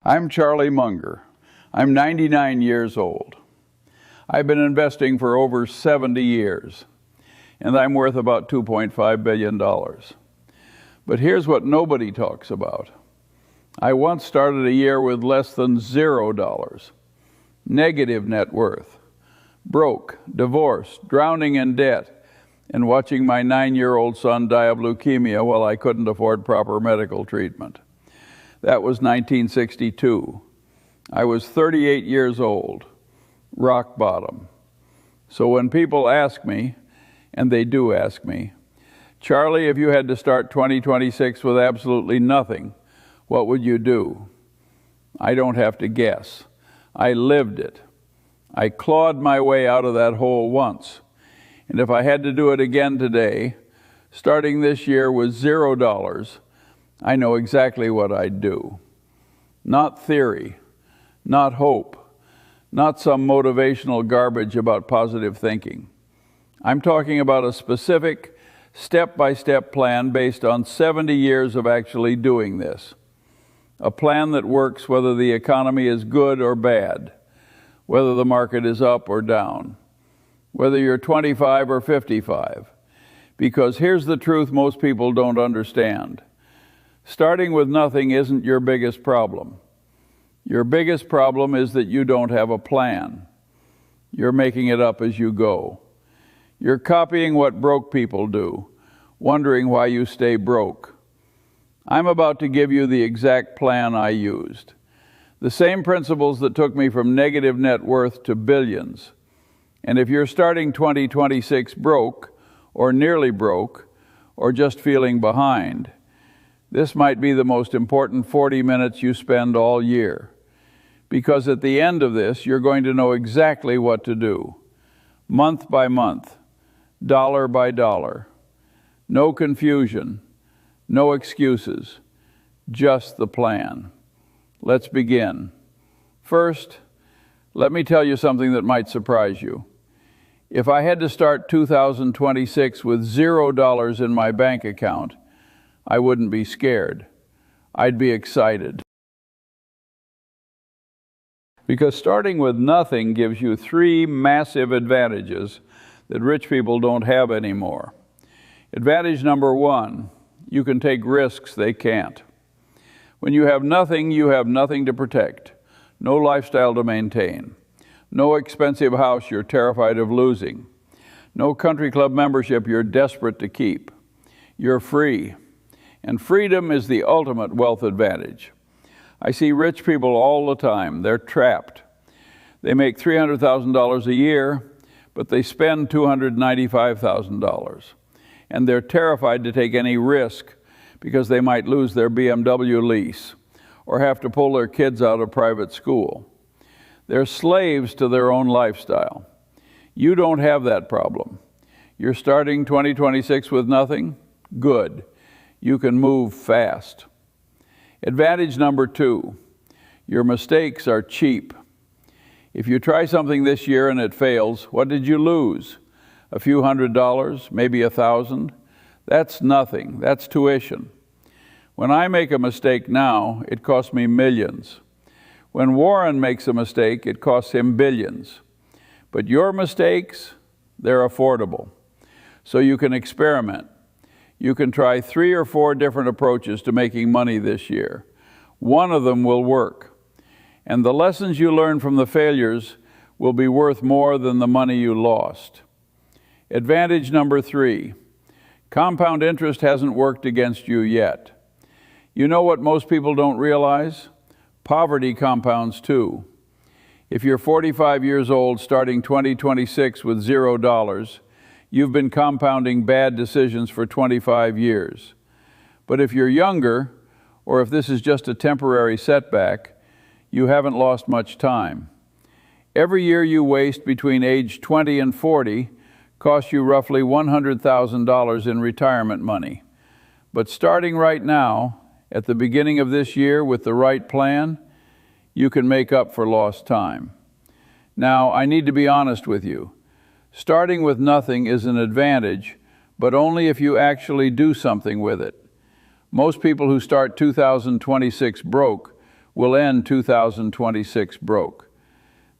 I'm Charlie Munger. I'm 99 years old. I've been investing for over 70 years, and I'm worth about $2.5 billion. But here's what nobody talks about. I once started a year with less than $0, negative net worth, broke, divorced, drowning in debt, and watching my 9-year-old son die of leukemia while I couldn't afford proper medical treatment. That was 1962. I was 38 years old, rock bottom. So when people ask me, and they do ask me, Charlie, if you had to start 2026 with absolutely nothing, what would you do? I don't have to guess. I lived it. I clawed my way out of that hole once. And if I had to do it again today, starting this year with $0, I know exactly what I'd do. Not theory, not hope, not some motivational garbage about positive thinking. I'm talking about a specific, step-by-step plan based on 70 years of actually doing this. A plan that works whether the economy is good or bad, whether the market is up or down, whether you're 25 or 55. Because here's the truth most people don't understand. Starting with nothing isn't your biggest problem. Your biggest problem is that you don't have a plan. You're making it up as you go. You're copying what broke people do, wondering why you stay broke. I'm about to give you the exact plan I used. The same principles that took me from negative net worth to billions. And if you're starting 2026 broke, or nearly broke, or just feeling behind, this might be the most important 40 minutes you spend all year. Because at the end of this, you're going to know exactly what to do. Month by month, dollar by dollar. No confusion, no excuses, just the plan. Let's begin. First, let me tell you something that might surprise you. If I had to start 2026 with $0 in my bank account, I wouldn't be scared. I'd be excited. Because starting with nothing gives you 3 massive advantages that rich people don't have anymore. Advantage number 1, you can take risks they can't. When you have nothing to protect, no lifestyle to maintain, no expensive house you're terrified of losing, no country club membership you're desperate to keep. You're free. And freedom is the ultimate wealth advantage. I see rich people all the time. They're trapped. They make $300,000 a year, but they spend $295,000. And they're terrified to take any risk because they might lose their BMW lease or have to pull their kids out of private school. They're slaves to their own lifestyle. You don't have that problem. You're starting 2026 with nothing? Good. You can move fast. Advantage number 2, your mistakes are cheap. If you try something this year and it fails, what did you lose? A few $100, maybe $1,000? That's nothing. That's tuition. When I make a mistake now, it costs me millions. When Warren makes a mistake, it costs him billions. But your mistakes, they're affordable. So you can experiment. You can try 3 or 4 different approaches to making money this year. One of them will work. And the lessons you learn from the failures will be worth more than the money you lost. Advantage number 3, compound interest hasn't worked against you yet. You know what most people don't realize? Poverty compounds too. If you're 45 years old starting 2026 with $0, you've been compounding bad decisions for 25 years. But if you're younger, or if this is just a temporary setback, you haven't lost much time. Every year you waste between age 20 and 40 costs you roughly $100,000 in retirement money. But starting right now, at the beginning of this year with the right plan, you can make up for lost time. Now, I need to be honest with you. Starting with nothing is an advantage, but only if you actually do something with it. Most people who start 2026 broke will end 2026 broke.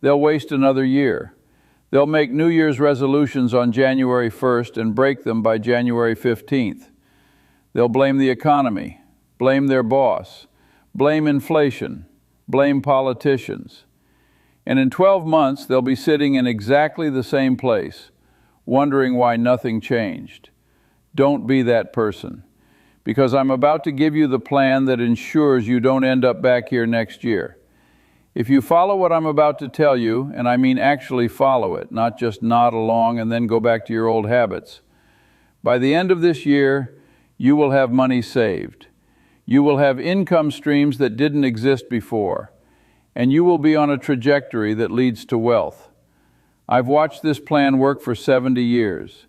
They'll waste another year. They'll make New Year's resolutions on January 1st and break them by January 15th. They'll blame the economy, blame their boss, blame inflation, blame politicians. And in 12 months, they'll be sitting in exactly the same place, wondering why nothing changed. Don't be that person, because I'm about to give you the plan that ensures you don't end up back here next year. If you follow what I'm about to tell you, and I mean actually follow it, not just nod along and then go back to your old habits, by the end of this year, you will have money saved. You will have income streams that didn't exist before, and you will be on a trajectory that leads to wealth. I've watched this plan work for 70 years.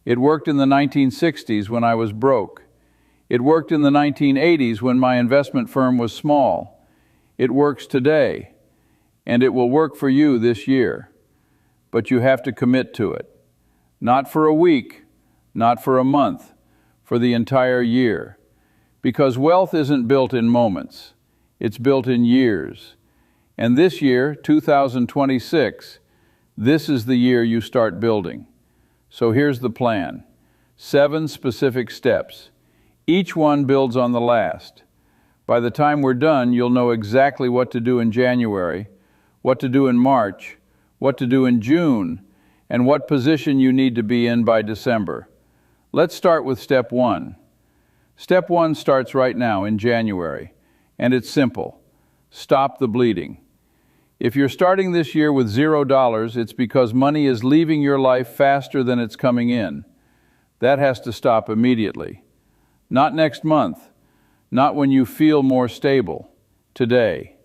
It worked in the 1960s when I was broke. It worked in the 1980s when my investment firm was small. It works today, and it will work for you this year. But you have to commit to it. Not for a week, not for a month, for the entire year. Because wealth isn't built in moments, it's built in years. And this year, 2026, this is the year you start building. So here's the plan. 7 specific steps. Each one builds on the last. By the time we're done, you'll know exactly what to do in January, what to do in March, what to do in June, and what position you need to be in by December. Let's start with step 1. Step 1 starts right now in January, and it's simple. Stop the bleeding. If you're starting this year with $0, it's because money is leaving your life faster than it's coming in. That has to stop immediately. Not next month, not when you feel more stable, today.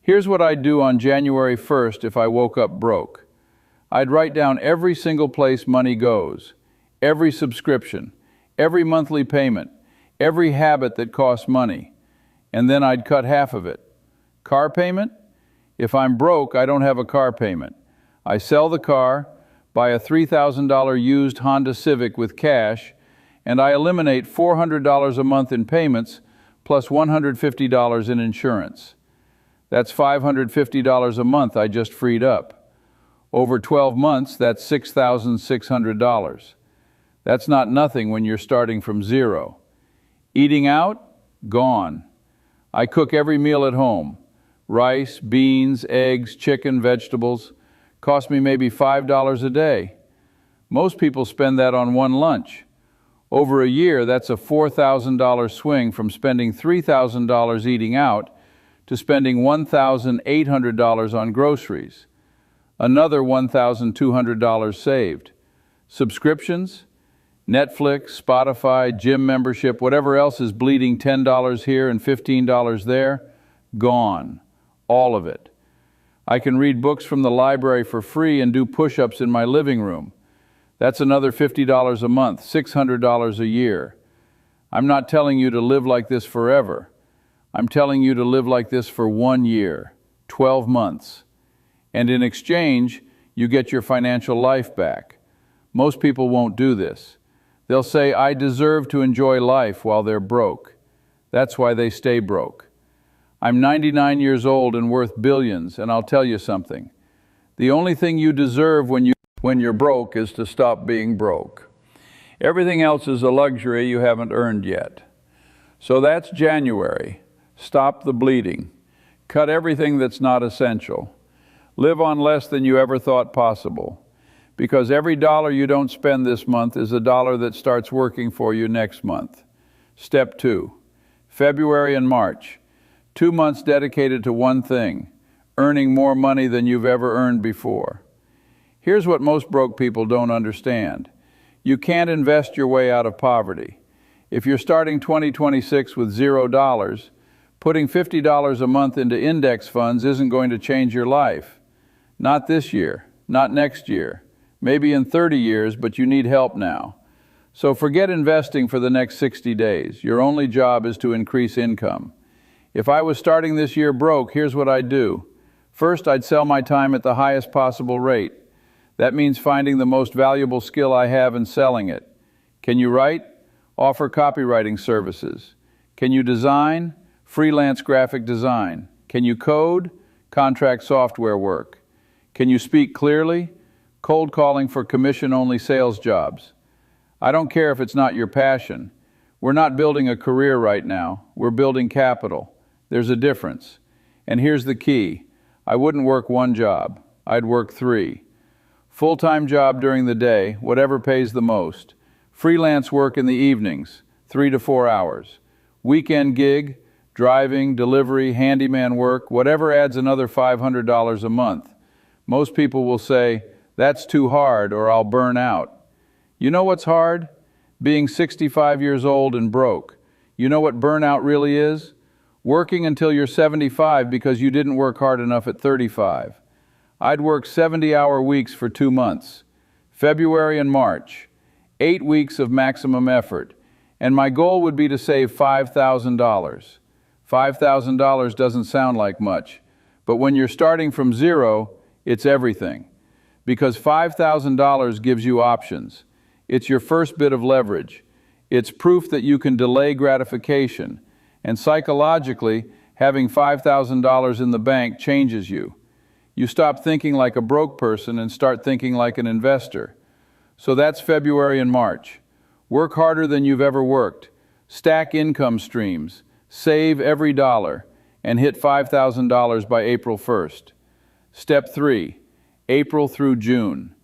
Here's what I'd do on January 1st if I woke up broke. I'd write down every single place money goes, every subscription, every monthly payment, every habit that costs money, and then I'd cut half of it. Car payment? If I'm broke, I don't have a car payment. I sell the car, buy a $3,000 used Honda Civic with cash, and I eliminate $400 a month in payments plus $150 in insurance. That's $550 a month I just freed up. Over 12 months, that's $6,600. That's not nothing when you're starting from zero. Eating out? Gone. I cook every meal at home. Rice, beans, eggs, chicken, vegetables. Cost me maybe $5 a day. Most people spend that on one lunch. Over a year, that's a $4,000 swing from spending $3,000 eating out to spending $1,800 on groceries. Another $1,200 saved. Subscriptions? Netflix, Spotify, gym membership, whatever else is bleeding $10 here and $15 there, gone. All of it. I can read books from the library for free and do push-ups in my living room. That's another $50 a month, $600 a year. I'm not telling you to live like this forever. I'm telling you to live like this for 1 year, 12 months. And in exchange, you get your financial life back. Most people won't do this. They'll say, I deserve to enjoy life while they're broke. That's why they stay broke. I'm 99 years old and worth billions, and I'll tell you something. The only thing you deserve when you're broke is to stop being broke. Everything else is a luxury you haven't earned yet. So that's January. Stop the bleeding. Cut everything that's not essential. Live on less than you ever thought possible. Because every dollar you don't spend this month is a dollar that starts working for you next month. Step 2, February and March. 2 months dedicated to one thing, earning more money than you've ever earned before. Here's what most broke people don't understand. You can't invest your way out of poverty. If you're starting 2026 with $0, putting $50 a month into index funds isn't going to change your life. Not this year, not next year. Maybe in 30 years, but you need help now. So forget investing for the next 60 days. Your only job is to increase income. If I was starting this year broke, here's what I'd do. First, I'd sell my time at the highest possible rate. That means finding the most valuable skill I have and selling it. Can you write? Offer copywriting services. Can you design? Freelance graphic design. Can you code? Contract software work. Can you speak clearly? Cold calling for commission-only sales jobs. I don't care if it's not your passion. We're not building a career right now. We're building capital. There's a difference. And here's the key. I wouldn't work one job. I'd work 3. Full-time job during the day, whatever pays the most. Freelance work in the evenings, 3 to 4 hours. Weekend gig, driving, delivery, handyman work, whatever adds another $500 a month. Most people will say, that's too hard or I'll burn out. You know what's hard? Being 65 years old and broke. You know what burnout really is? Working until you're 75 because you didn't work hard enough at 35. I'd work 70-hour weeks for 2 months, February and March, 8 weeks of maximum effort, and my goal would be to save $5,000. $5,000 doesn't sound like much, but when you're starting from zero, it's everything. Because $5,000 gives you options. It's your first bit of leverage. It's proof that you can delay gratification, and psychologically, having $5,000 in the bank changes you. You stop thinking like a broke person and start thinking like an investor. So that's February and March. Work harder than you've ever worked. Stack income streams. Save every dollar and hit $5,000 by April 1st. Step 3, April through June.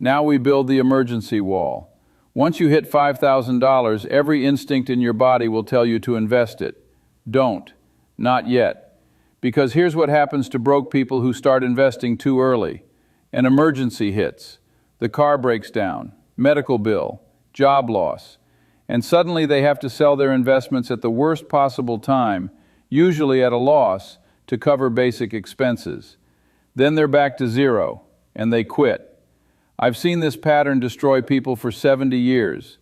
Now we build the emergency wall. Once you hit $5,000, every instinct in your body will tell you to invest it. Don't. Not yet. Because here's what happens to broke people who start investing too early. An emergency hits. The car breaks down. Medical bill. Job loss. And suddenly they have to sell their investments at the worst possible time, usually at a loss, to cover basic expenses. Then they're back to zero, and they quit. I've seen this pattern destroy people for 70 years.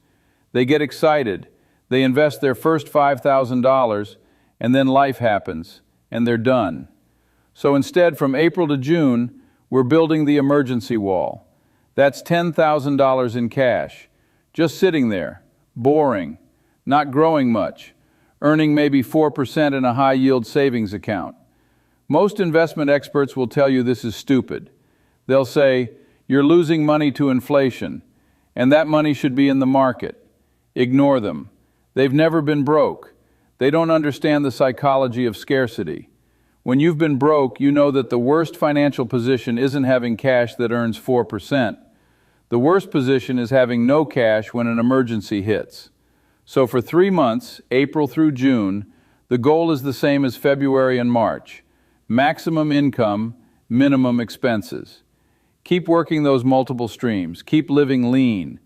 They get excited. They invest their first $5,000, and then life happens. And they're done. So instead, from April to June, we're building the emergency wall. That's $10,000 in cash, just sitting there, boring, not growing much, earning maybe 4% in a high-yield savings account. Most investment experts will tell you this is stupid. They'll say, you're losing money to inflation, and that money should be in the market. Ignore them. They've never been broke. They don't understand the psychology of scarcity. When you've been broke, you know that the worst financial position isn't having cash that earns 4%. The worst position is having no cash when an emergency hits. So for 3 months, April through June, the goal is the same as February and March. Maximum income, minimum expenses. Keep working those multiple streams. Keep living lean.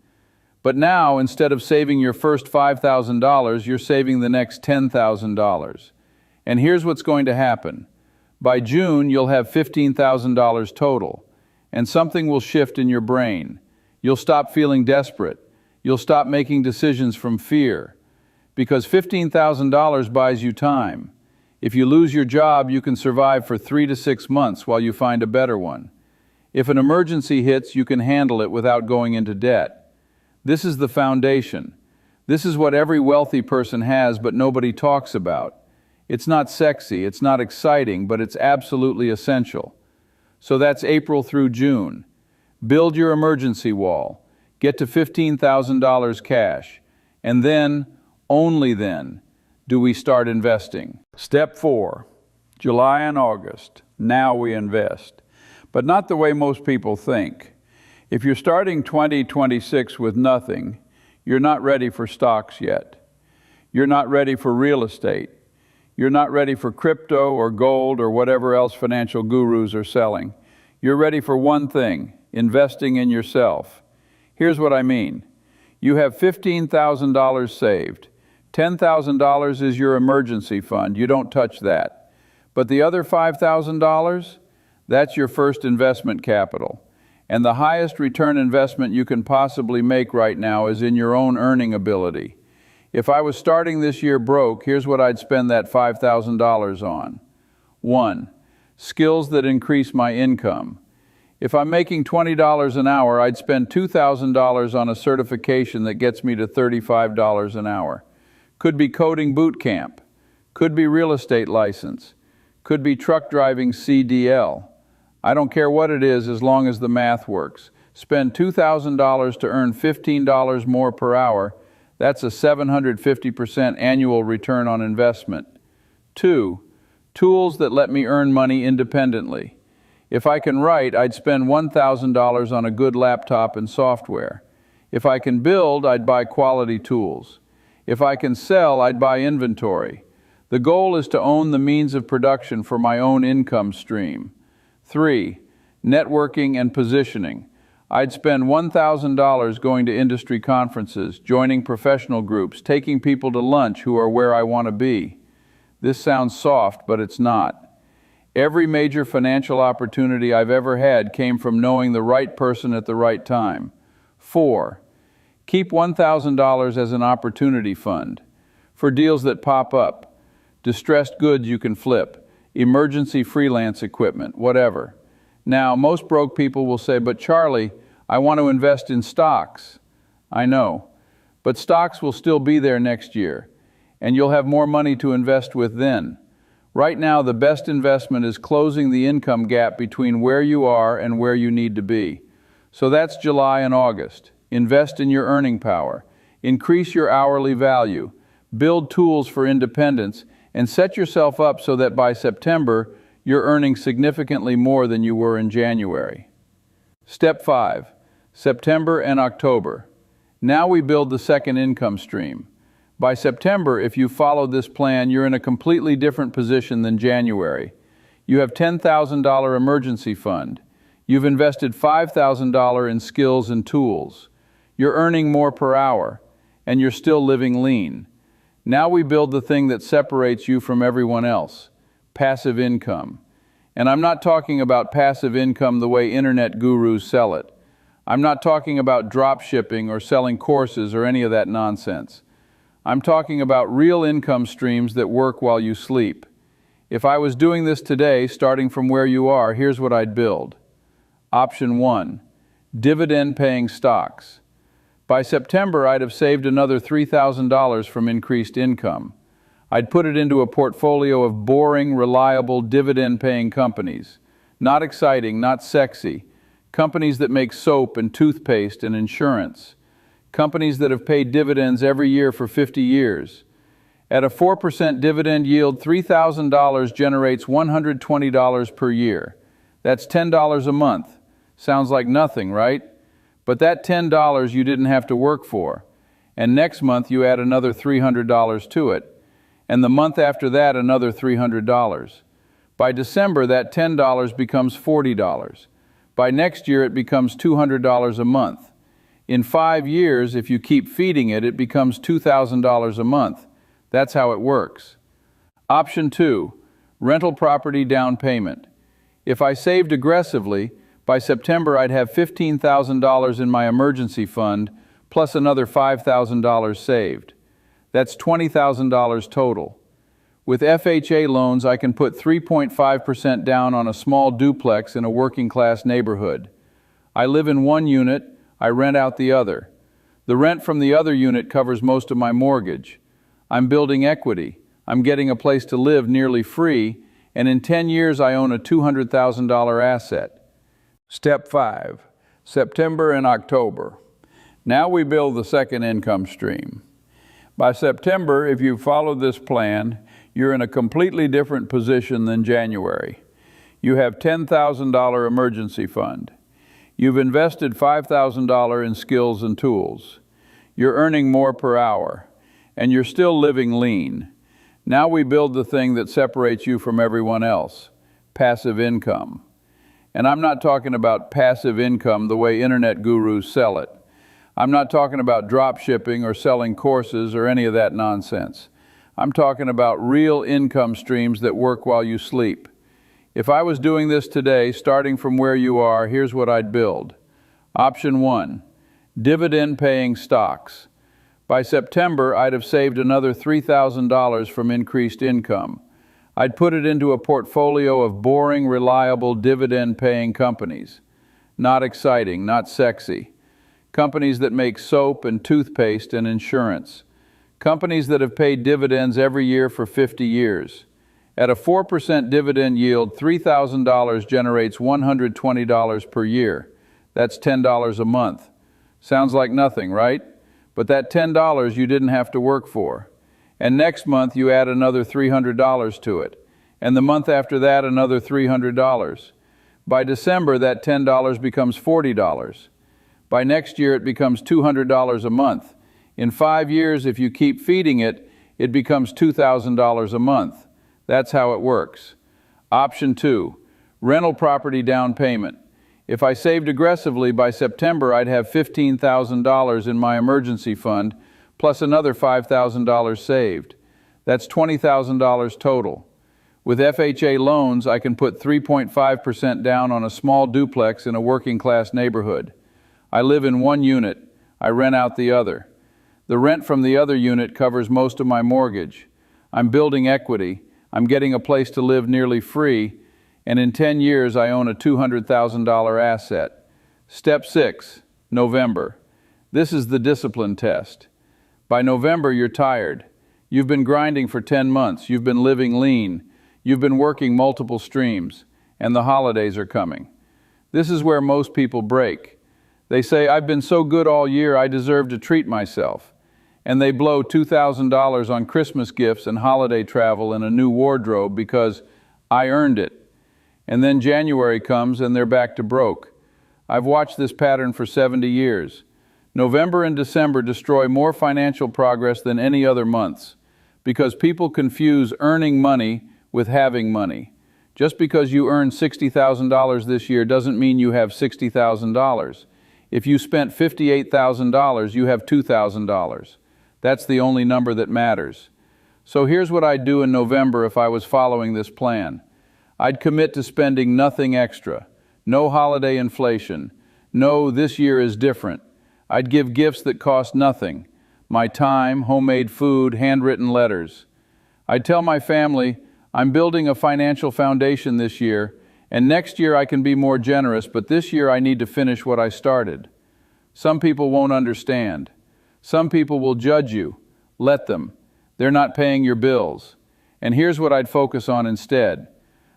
But now, instead of saving your first $5,000, you're saving the next $10,000. And here's what's going to happen. By June, you'll have $15,000 total, and something will shift in your brain. You'll stop feeling desperate. You'll stop making decisions from fear. Because $15,000 buys you time. If you lose your job, you can survive for 3 to 6 months while you find a better one. If an emergency hits, you can handle it without going into debt. This is the foundation. This is what every wealthy person has, but nobody talks about. It's not sexy, it's not exciting, but it's absolutely essential. So that's April through June. Build your emergency wall. Get to $15,000 cash. And then, only then, do we start investing. Step 4, July and August. Now we invest. But not the way most people think. If you're starting 2026 with nothing, you're not ready for stocks yet. You're not ready for real estate. You're not ready for crypto or gold or whatever else financial gurus are selling. You're ready for one thing, investing in yourself. Here's what I mean. You have $15,000 saved. $10,000 is your emergency fund. You don't touch that. But the other $5,000, that's your first investment capital. And the highest return investment you can possibly make right now is in your own earning ability. If I was starting this year broke, here's what I'd spend that $5,000 on. 1, skills that increase my income. If I'm making $20 an hour, I'd spend $2,000 on a certification that gets me to $35 an hour. Could be coding boot camp. Could be real estate license. Could be truck driving CDL. I don't care what it is as long as the math works. Spend $2,000 to earn $15 more per hour. That's a 750% annual return on investment. 2. Tools that let me earn money independently. If I can write, I'd spend $1,000 on a good laptop and software. If I can build, I'd buy quality tools. If I can sell, I'd buy inventory. The goal is to own the means of production for my own income stream. 3. Networking and positioning. I'd spend $1,000 going to industry conferences, joining professional groups, taking people to lunch who are where I want to be. This sounds soft, but it's not. Every major financial opportunity I've ever had came from knowing the right person at the right time. 4. Keep $1,000 as an opportunity fund for deals that pop up, distressed goods you can flip, emergency freelance equipment, whatever. Now, most broke people will say, "But Charlie, I want to invest in stocks." I know, but stocks will still be there next year, and you'll have more money to invest with then. Right now, the best investment is closing the income gap between where you are and where you need to be. So that's July and August. Invest in your earning power. Increase your hourly value. Build tools for independence, and set yourself up so that by September, you're earning significantly more than you were in January. Step 5. September and October. Now we build the second income stream. By September, if you follow this plan, you're in a completely different position than January. You have $10,000 emergency fund. You've invested $5,000 in skills and tools. You're earning more per hour, and you're still living lean. Now we build the thing that separates you from everyone else, passive income. And I'm not talking about passive income the way internet gurus sell it. I'm not talking about drop shipping or selling courses or any of that nonsense. I'm talking about real income streams that work while you sleep. If I was doing this today, starting from where you are, here's what I'd build. Option 1, dividend-paying stocks. By September, I'd have saved another $3,000 from increased income. I'd put it into a portfolio of boring, reliable, dividend-paying companies. Not exciting, not sexy. Companies that make soap and toothpaste and insurance. Companies that have paid dividends every year for 50 years. At a 4% dividend yield, $3,000 generates $120 per year. That's $10 a month. Sounds like nothing, right? But that $10 you didn't have to work for. And next month you add another $300 to it. And the month after that, another $300. By December, that $10 becomes $40. By next year, it becomes $200 a month. In 5 years, if you keep feeding it, it becomes $2,000 a month. That's how it works. Option 2, rental property down payment. If I saved aggressively, by September I'd have $15,000 in my emergency fund, plus another $5,000 saved. That's $20,000 total. With FHA loans, I can put 3.5% down on a small duplex in a working-class neighborhood. I live in one unit, I rent out the other. The rent from the other unit covers most of my mortgage. I'm building equity. I'm getting a place to live nearly free, and in 10 years I own a $200,000 asset. Step 5, September and October. Now we build the second income stream. By September, if you follow this plan, you're in a completely different position than January. You have $10,000 emergency fund. You've invested $5,000 in skills and tools. You're earning more per hour, and you're still living lean. Now we build the thing that separates you from everyone else, passive income. And I'm not talking about passive income the way internet gurus sell it. I'm not talking about drop shipping or selling courses or any of that nonsense. I'm talking about real income streams that work while you sleep. If I was doing this today, starting from where you are, here's what I'd build. Option 1, dividend-paying stocks. By September, I'd have saved another $3,000 from increased income. I'd put it into a portfolio of boring, reliable, dividend-paying companies. Not exciting, not sexy. Companies that make soap and toothpaste and insurance. Companies that have paid dividends every year for 50 years. At a 4% dividend yield, $3,000 generates $120 per year. That's $10 a month. Sounds like nothing, right? But that $10 you didn't have to work for. And next month you add another $300 to it. And the month after that, another $300. By December, that $10 becomes $40. By next year, it becomes $200 a month. In 5 years, if you keep feeding it, it becomes $2,000 a month. That's how it works. Option 2, rental property down payment. If I saved aggressively, by September, I'd have $15,000 in my emergency fund, plus another $5,000 saved. That's $20,000 total. With FHA loans, I can put 3.5% down on a small duplex in a working-class neighborhood. I live in one unit. I rent out the other. The rent from the other unit covers most of my mortgage. I'm building equity. I'm getting a place to live nearly free, and in 10 years I own a $200,000 asset. Step 6, November. This is the discipline test. By November, you're tired. You've been grinding for 10 months. You've been living lean. You've been working multiple streams, and the holidays are coming. This is where most people break. They say, I've been so good all year, I deserve to treat myself. And they blow $2,000 on Christmas gifts and holiday travel and a new wardrobe because I earned it. And then January comes and they're back to broke. I've watched this pattern for 70 years. November and December destroy more financial progress than any other months because people confuse earning money with having money. Just because you earned $60,000 this year doesn't mean you have $60,000. If you spent $58,000, you have $2,000. That's the only number that matters. So here's what I'd do in November if I was following this plan. I'd commit to spending nothing extra. No holiday inflation. No, this year is different. I'd give gifts that cost nothing. My time, homemade food, handwritten letters. I'd tell my family, I'm building a financial foundation this year, and next year I can be more generous, but this year I need to finish what I started. Some people won't understand. Some people will judge you. Let them. They're not paying your bills. And here's what I'd focus on instead.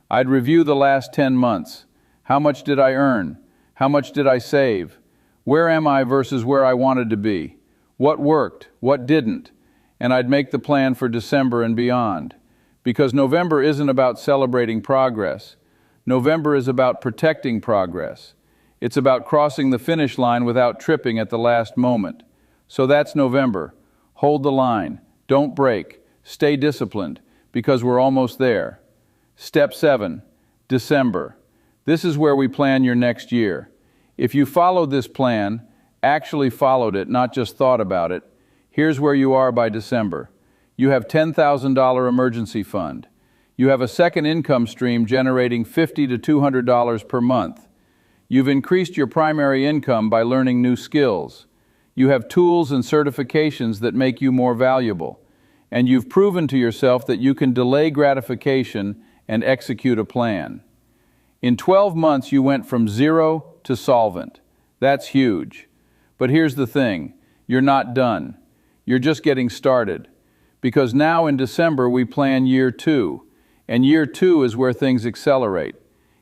I'd review the last 10 months. How much did I earn? How much did I save? Where am I versus where I wanted to be? What worked? What didn't? And I'd make the plan for December and beyond. Because November isn't about celebrating progress. November is about protecting progress. It's about crossing the finish line without tripping at the last moment. So that's November. Hold the line. Don't break. Stay disciplined, because we're almost there. Step 7, December. This is where we plan your next year. If you followed this plan, actually followed it, not just thought about it, here's where you are by December. You have $10,000 emergency fund. You have a second income stream generating $50 to $200 per month. You've increased your primary income by learning new skills. You have tools and certifications that make you more valuable. And you've proven to yourself that you can delay gratification and execute a plan. In 12 months, you went from zero to solvent. That's huge. But here's the thing, you're not done. You're just getting started. Because now in December we plan year 2, and year 2 is where things accelerate.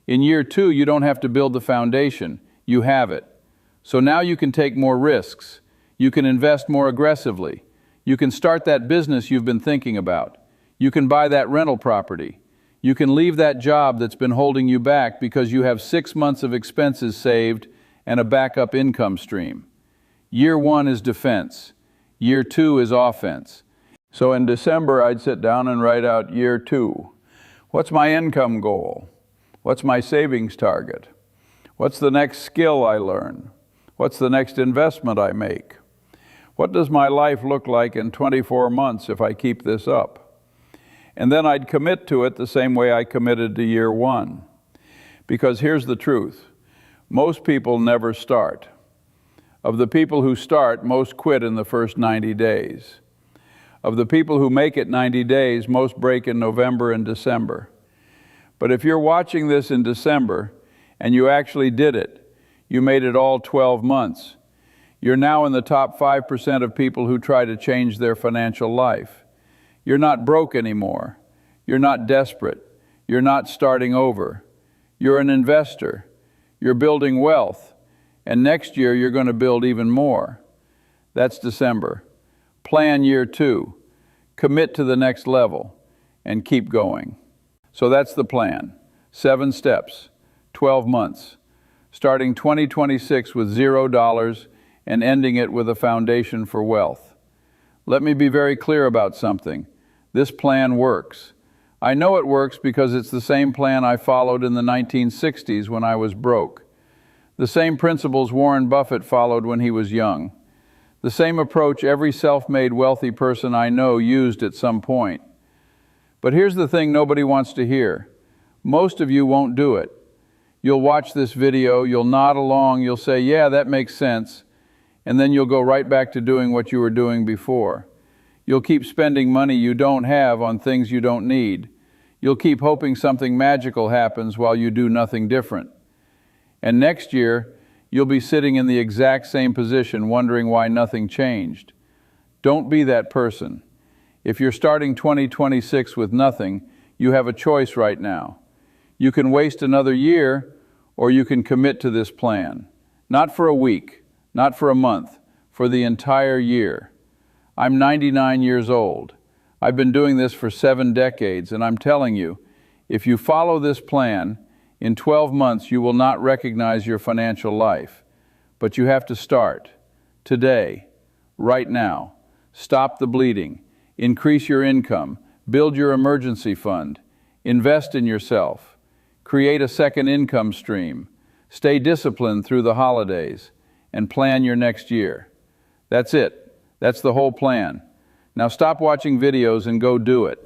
In year 2 you don't have to build the foundation, you have it. So now you can take more risks, you can invest more aggressively, you can start that business you've been thinking about, you can buy that rental property, you can leave that job that's been holding you back because you have 6 months of expenses saved and a backup income stream. Year 1 is defense, year 2 is offense. So in December, I'd sit down and write out year 2. What's my income goal? What's my savings target? What's the next skill I learn? What's the next investment I make? What does my life look like in 24 months if I keep this up? And then I'd commit to it the same way I committed to year 1. Because here's the truth. Most people never start. Of the people who start, most quit in the first 90 days. Of the people who make it 90 days, most break in November and December. But if you're watching this in December and you actually did it, you made it all 12 months. You're now in the top 5% of people who try to change their financial life. You're not broke anymore. You're not desperate. You're not starting over. You're an investor. You're building wealth. And next year, you're going to build even more. That's December. Plan year 2. Commit to the next level and keep going. So that's the plan. 7 steps, 12 months, starting 2026 with $0 and ending it with a foundation for wealth. Let me be very clear about something. This plan works. I know it works because it's the same plan I followed in the 1960s when I was broke. The same principles Warren Buffett followed when he was young. The same approach every self-made wealthy person I know used at some point. But here's the thing nobody wants to hear. Most of you won't do it. You'll watch this video, you'll nod along, you'll say, yeah, that makes sense, and then you'll go right back to doing what you were doing before. You'll keep spending money you don't have on things you don't need. You'll keep hoping something magical happens while you do nothing different. And next year, you'll be sitting in the exact same position wondering why nothing changed. Don't be that person. If you're starting 2026 with nothing, you have a choice right now. You can waste another year, or you can commit to this plan. Not for a week, not for a month, for the entire year. I'm 99 years old. I've been doing this for 7 decades, and I'm telling you, if you follow this plan, in 12 months you will not recognize your financial life. But you have to start. Today. Right now. Stop the bleeding. Increase your income. Build your emergency fund. Invest in yourself. Create a second income stream. Stay disciplined through the holidays. And plan your next year. That's it. That's the whole plan. Now stop watching videos and go do it.